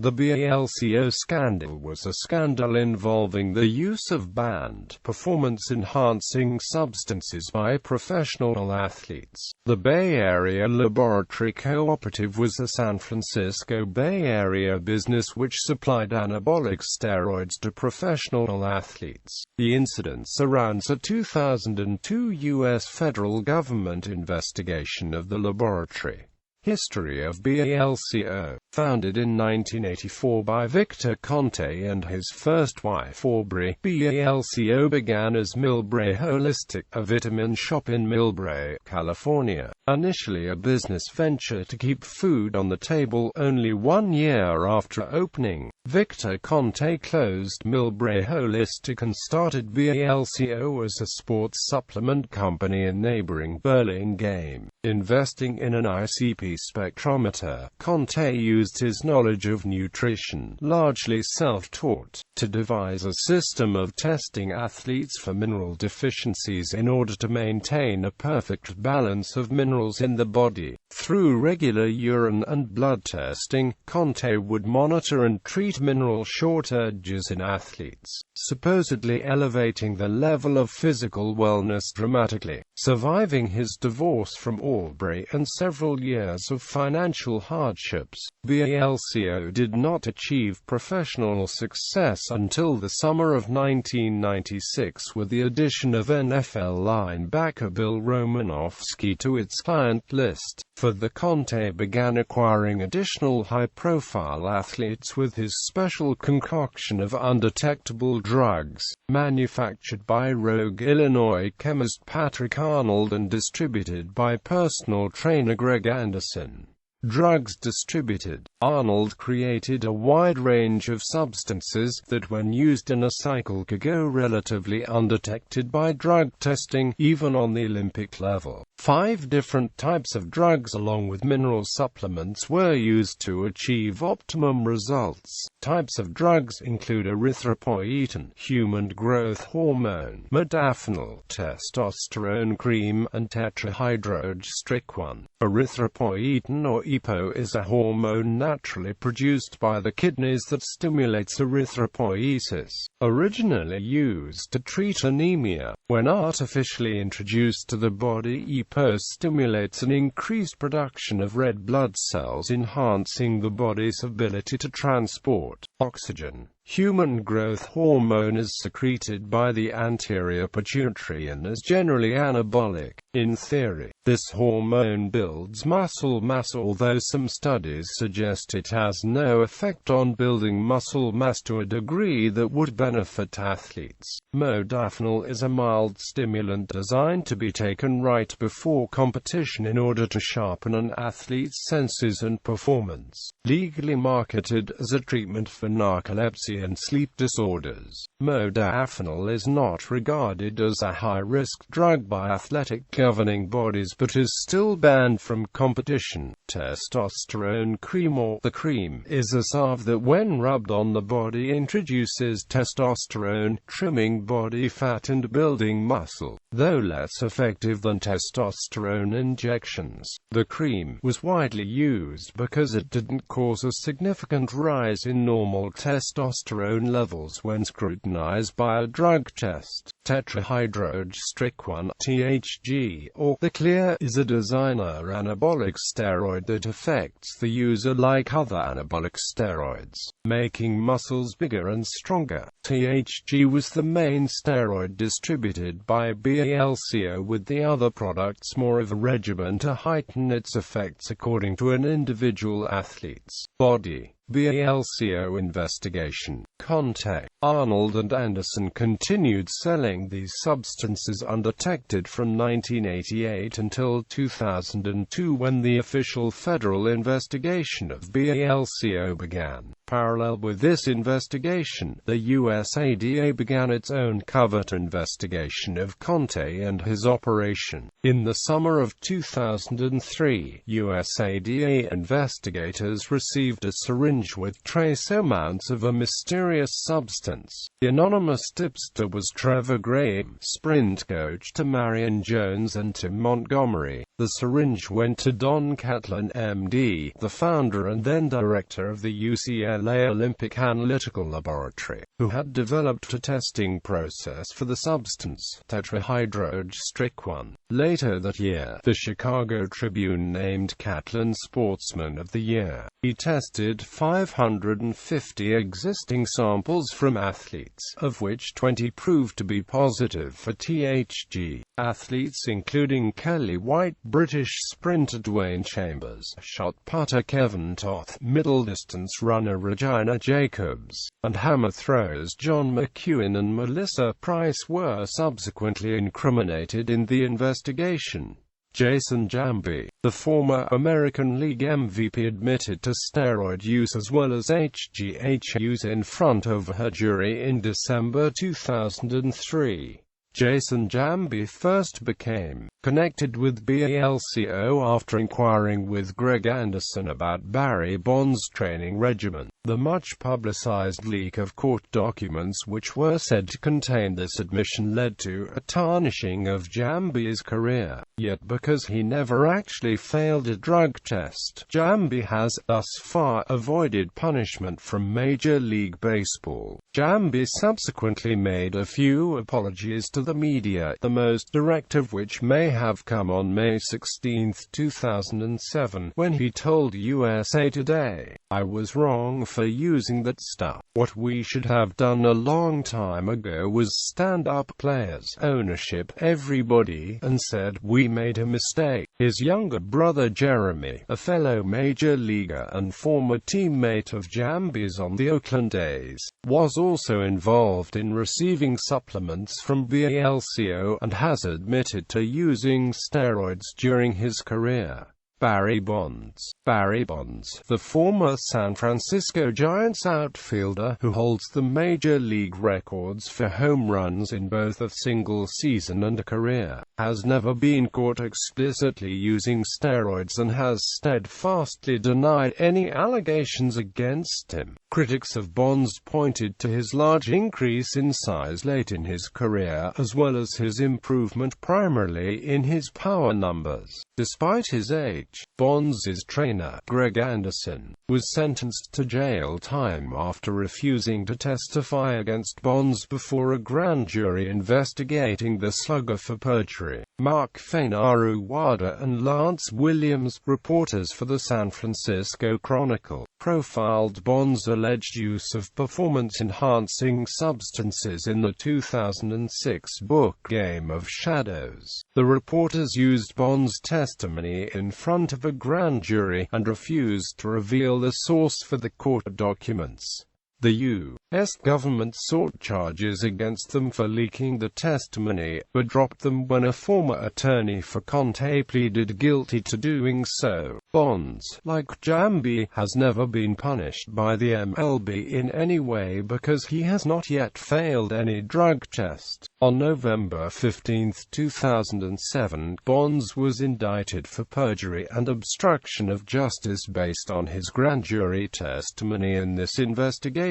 The BALCO scandal was a scandal involving the use of banned, performance-enhancing substances by professional athletes. The Bay Area Laboratory Co-operative was a San Francisco Bay Area business which supplied anabolic steroids to professional athletes. The incident surrounds a 2002 U.S. federal government investigation of the laboratory. History of BALCO. Founded in 1984 by Victor Conte and his first wife Aubrey, BALCO began as Millbrae Holistic, a vitamin shop in Millbrae, California. Initially a business venture to keep food on the table, only 1 year after opening, Victor Conte closed Millbrae Holistic and started BALCO as a sports supplement company in neighboring Burlingame. Investing in an ICP spectrometer, Conte used his knowledge of nutrition, largely self-taught, to devise a system of testing athletes for mineral deficiencies in order to maintain a perfect balance of minerals in the body. Through regular urine and blood testing, Conte would monitor and treat mineral shortages in athletes, supposedly elevating the level of physical wellness dramatically. Surviving his divorce from Aubrey and several years of financial hardships, BALCO did not achieve professional success until the summer of 1996 with the addition of NFL linebacker Bill Romanowski to its client list. The Conte began acquiring additional high-profile athletes with his special concoction of undetectable drugs, manufactured by rogue Illinois chemist Patrick Arnold and distributed by personal trainer Greg Anderson. Drugs distributed. Arnold created a wide range of substances that when used in a cycle could go relatively undetected by drug testing, even on the Olympic level. 5 different types of drugs along with mineral supplements were used to achieve optimum results. Types of drugs include erythropoietin, human growth hormone, modafinil, testosterone cream, and tetrahydrostricone. Erythropoietin or EPO is a hormone naturally produced by the kidneys that stimulates erythropoiesis. Originally used to treat anemia, when artificially introduced to the body, EPO stimulates an increased production of red blood cells, enhancing the body's ability to transport oxygen. Human growth hormone is secreted by the anterior pituitary and is generally anabolic. In theory, this hormone builds muscle mass, although some studies suggest it has no effect on building muscle mass to a degree that would benefit athletes. Modafinil is a mild stimulant designed to be taken right before competition in order to sharpen an athlete's senses and performance. Legally marketed as a treatment for narcolepsy and sleep disorders, modafinil is not regarded as a high-risk drug by athletic governing bodies but is still banned from competition. Testosterone cream or the cream is a salve that when rubbed on the body introduces testosterone, trimming body fat and building muscle. Though less effective than testosterone injections, the cream was widely used because it didn't cause a significant rise in normal testosterone levels when scrutinized by a drug test. Tetrahydrostricone (THG) or the Clear is a designer anabolic steroid that affects the user like other anabolic steroids, making muscles bigger and stronger. THG was the main steroid distributed by BALCO, with the other products more of a regimen to heighten its effects according to an individual athlete's body. BALCO investigation. Conte, Arnold and Anderson continued selling these substances undetected from 1988 until 2002 when the official federal investigation of BALCO began. Parallel with this investigation, the USADA began its own covert investigation of Conte and his operation. In the summer of 2003, USADA investigators received a syringe syringe with trace amounts of a mysterious substance. The anonymous tipster was Trevor Graham, sprint coach to Marion Jones and Tim Montgomery. The syringe went to Don Catlin, MD, the founder and then director of the UCLA Olympic Analytical Laboratory, who had developed a testing process for the substance, tetrahydroxystricone. Later that year, the Chicago Tribune named Catlin Sportsman of the Year. He tested 550 existing samples from athletes, of which 20 proved to be positive for THG. Athletes including Kelly White, British sprinter Dwayne Chambers, shot putter Kevin Toth, middle distance runner Regina Jacobs, and hammer throwers John McEwen and Melissa Price were subsequently incriminated in the investigation. Jason Jambi, the former American League MVP, admitted to steroid use as well as HGH use in front of her jury in December 2003. Jason Jambi first became connected with BALCO after inquiring with Greg Anderson about Barry Bonds' training regimen. The much-publicized leak of court documents which were said to contain this admission led to a tarnishing of Jambi's career. Yet because he never actually failed a drug test, Jambi has, thus far, avoided punishment from Major League Baseball. Jambi subsequently made a few apologies to the media, the most direct of which may have come on May 16, 2007, when he told USA Today, "I was wrong for using that stuff. What we should have done a long time ago was stand up, players, ownership, everybody, and said, we made a mistake." His younger brother Jeremy, a fellow major leaguer and former teammate of Jambi's on the Oakland A's, was also involved in receiving supplements from BALCO and has admitted to using steroids during his career. Barry Bonds. Barry Bonds, the former San Francisco Giants outfielder who holds the major league records for home runs in both a single season and a career, has never been caught explicitly using steroids and has steadfastly denied any allegations against him. Critics of Bonds pointed to his large increase in size late in his career, as well as his improvement primarily in his power numbers. Despite his age, Bonds' trainer, Greg Anderson, was sentenced to jail time after refusing to testify against Bonds before a grand jury investigating the slugger for perjury. Mark Fainaru Wada and Lance Williams, reporters for the San Francisco Chronicle, profiled Bonds' alleged use of performance-enhancing substances in the 2006 book Game of Shadows. The reporters used Bonds' testimony in front of a grand jury and refused to reveal the source for the court documents. The U.S. government sought charges against them for leaking the testimony, but dropped them when a former attorney for Conte pleaded guilty to doing so. Bonds, like Jambi, has never been punished by the MLB in any way because he has not yet failed any drug test. On November 15, 2007, Bonds was indicted for perjury and obstruction of justice based on his grand jury testimony in this investigation.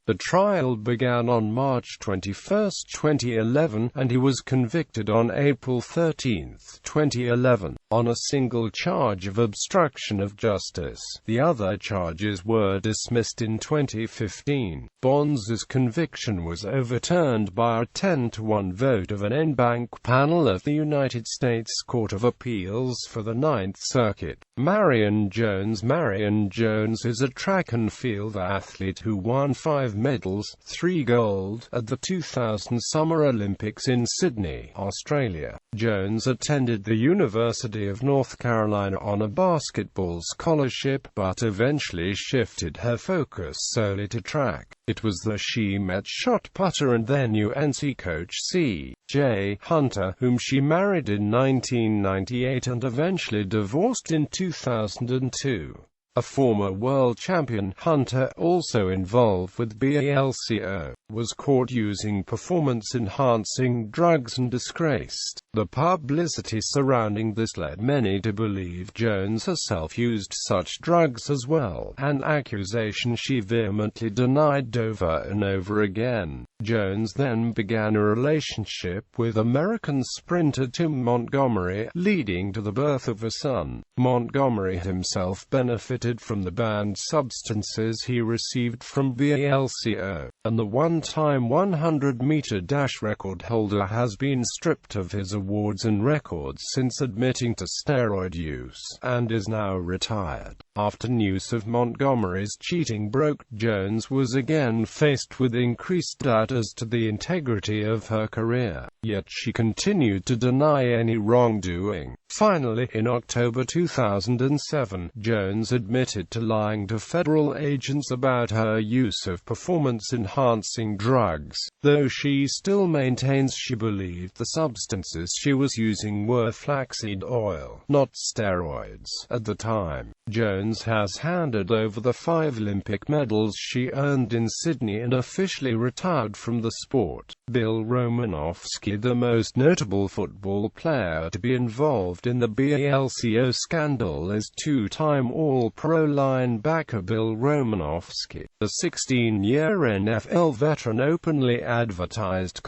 The trial began on March 21, 2011, and he was convicted on April 13, 2011, on a single charge of obstruction of justice. The other charges were dismissed in 2015. Bonds' conviction was overturned by a 10-to-1 vote of an en banc panel of the United States Court of Appeals for the Ninth Circuit. Marion Jones. Marion Jones is a track and field athlete who won 5 medals, 3 gold, at the 2000 Summer Olympics in Sydney, Australia. Jones attended the University of North Carolina on a basketball scholarship, but eventually shifted her focus solely to track. It was there she met shot putter and then UNC coach C.J. Hunter, whom she married in 1998 and eventually divorced in 2002. A former world champion, Hunter also involved with BALCO. was caught using performance-enhancing drugs and disgraced. The publicity surrounding this led many to believe Jones herself used such drugs as well, an accusation she vehemently denied over and over again. Jones then began a relationship with American sprinter Tim Montgomery, leading to the birth of a son. Montgomery himself benefited from the banned substances he received from BALCO, and the one-time 100-meter dash record holder has been stripped of his awards and records since admitting to steroid use, and is now retired. After news of Montgomery's cheating broke, Jones was again faced with increased doubt as to the integrity of her career, yet she continued to deny any wrongdoing. Finally, in October 2007, Jones admitted to lying to federal agents about her use of performance-enhancing drugs, though she still maintains she believed the substances she was using were flaxseed oil, not steroids. At the time, Jones has handed over the 5 Olympic medals she earned in Sydney and officially retired from the sport. Bill Romanowski, the most notable football player to be involved in the BALCO scandal, is two-time All-Pro linebacker Bill Romanowski. The 16-year NFL veteran openly advertised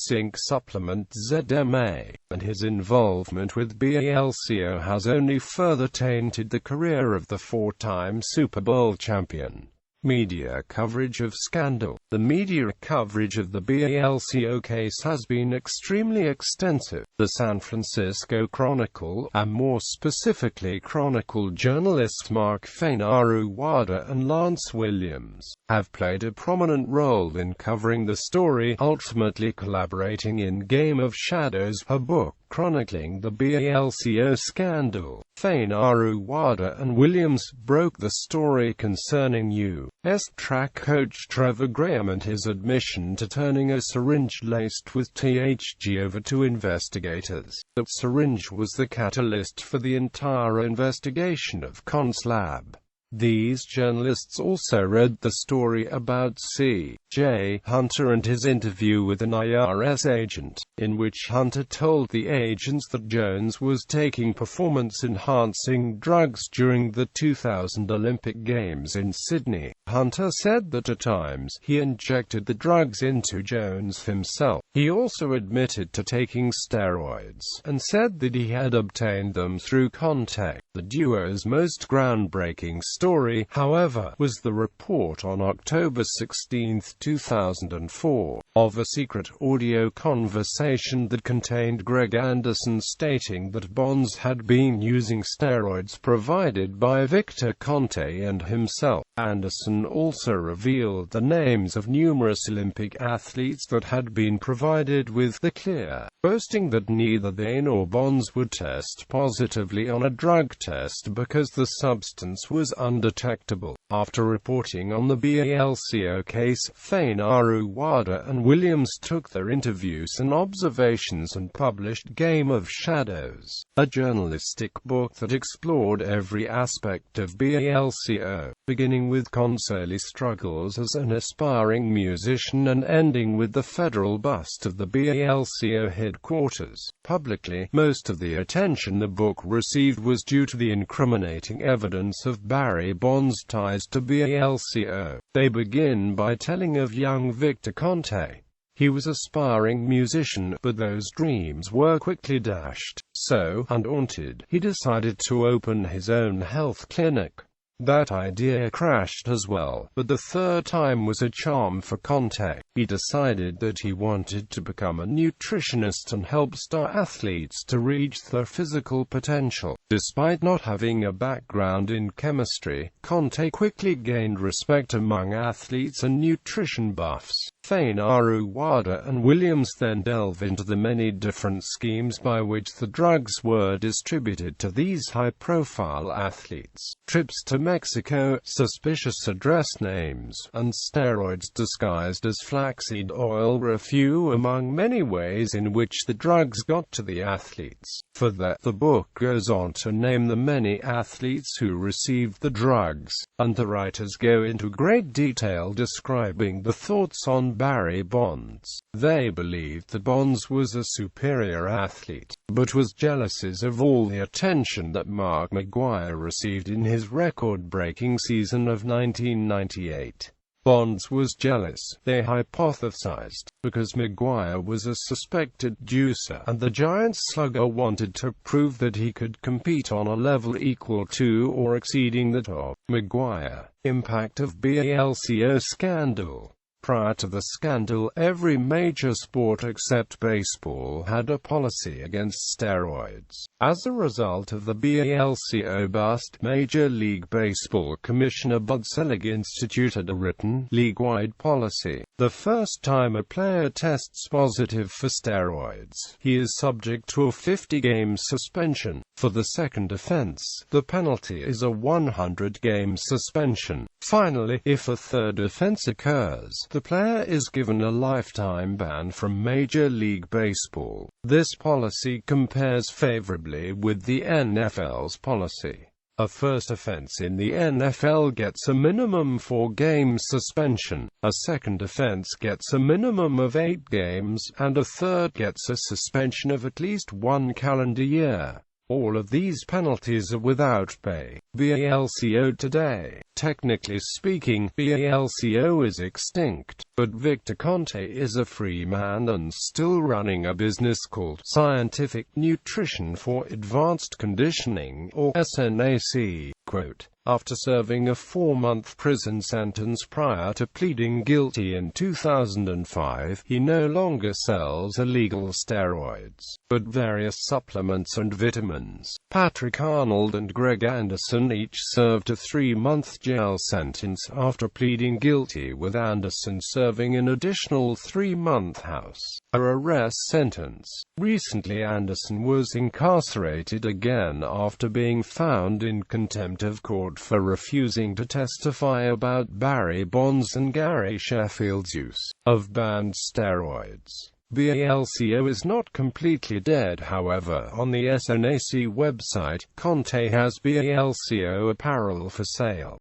zinc supplement ZMA, and his involvement with BALCO has only further tainted the career of the four-time Super Bowl champion. Media coverage of scandal. The media coverage of the BALCO case has been extremely extensive. The San Francisco Chronicle, and more specifically Chronicle journalists Mark Fainaru-Wada and Lance Williams, have played a prominent role in covering the story, ultimately collaborating in Game of Shadows, her book chronicling the BALCO scandal. Fainaru-Wada and Williams broke the story concerning U.S. track coach Trevor Graham and his admission to turning a syringe laced with THC over to investigators. The syringe was the catalyst for the entire investigation of ConsLab. These journalists also read the story about C.J. Hunter and his interview with an IRS agent, in which Hunter told the agents that Jones was taking performance-enhancing drugs during the 2000 Olympic Games in Sydney. Hunter said that at times, he injected the drugs into Jones himself. He also admitted to taking steroids, and said that he had obtained them through contact. The duo's most groundbreaking story, however, was the report on October 16, 2004, of a secret audio conversation that contained Greg Anderson stating that Bonds had been using steroids provided by Victor Conte and himself. Anderson also revealed the names of numerous Olympic athletes that had been provided with the clear, boasting that neither they nor Bonds would test positively on a drug test because the substance was undetectable. After reporting on the BALCO case, Fainaru-Wada and Williams took their interviews and observations and published Game of Shadows, a journalistic book that explored every aspect of BALCO, beginning with Consol's struggles as an aspiring musician and ending with the federal bust of the BALCO headquarters. Publicly, most of the attention the book received was due to the incriminating evidence of Barry Bonds' ties to BALCO. They begin by telling of young Victor Conte. He was an aspiring musician, but those dreams were quickly dashed. So, undaunted, he decided to open his own health clinic. That idea crashed as well, but the third time was a charm for Conte. He decided that he wanted to become a nutritionist and help star athletes to reach their physical potential. Despite not having a background in chemistry, Conte quickly gained respect among athletes and nutrition buffs. Fainaru-Wada and Williams then delve into the many different schemes by which the drugs were distributed to these high-profile athletes. Trips to Mexico, suspicious address names, and steroids disguised as flaxseed oil were a few among many ways in which the drugs got to the athletes. Further, the book goes on to name the many athletes who received the drugs, and the writers go into great detail describing the thoughts on on Barry Bonds. They believed that Bonds was a superior athlete, but was jealous of all the attention that Mark McGwire received in his record-breaking season of 1998. Bonds was jealous, they hypothesized, because McGwire was a suspected juicer, and the Giants slugger wanted to prove that he could compete on a level equal to or exceeding that of McGwire. Impact of BALCO scandal. Prior to the scandal, every major sport except baseball had a policy against steroids. As a result of the BALCO bust, Major League Baseball Commissioner Bud Selig instituted a written, league-wide policy. The first time a player tests positive for steroids, he is subject to a 50-game suspension. For the second offense, the penalty is a 100-game suspension. Finally, if a third offense occurs, the player is given a lifetime ban from Major League Baseball. This policy compares favorably with the NFL's policy. A first offense in the NFL gets a minimum 4-game suspension, a second offense gets a minimum of 8 games, and a third gets a suspension of at least 1 calendar year. All of these penalties are without pay. BALCO today. Technically speaking, BALCO is extinct, but Victor Conte is a free man and still running a business called Scientific Nutrition for Advanced Conditioning, or SNAC. Quote, after serving a 4-month prison sentence prior to pleading guilty in 2005, he no longer sells illegal steroids, but various supplements and vitamins. Patrick Arnold and Greg Anderson each served a 3-month jail sentence after pleading guilty, with Anderson serving an additional 3-month house arrest sentence. Recently, Anderson was incarcerated again after being found in contempt of court for refusing to testify about Barry Bonds and Gary Sheffield's use of banned steroids. BALCO is not completely dead, however. On the SNAC website, Conte has BALCO apparel for sale.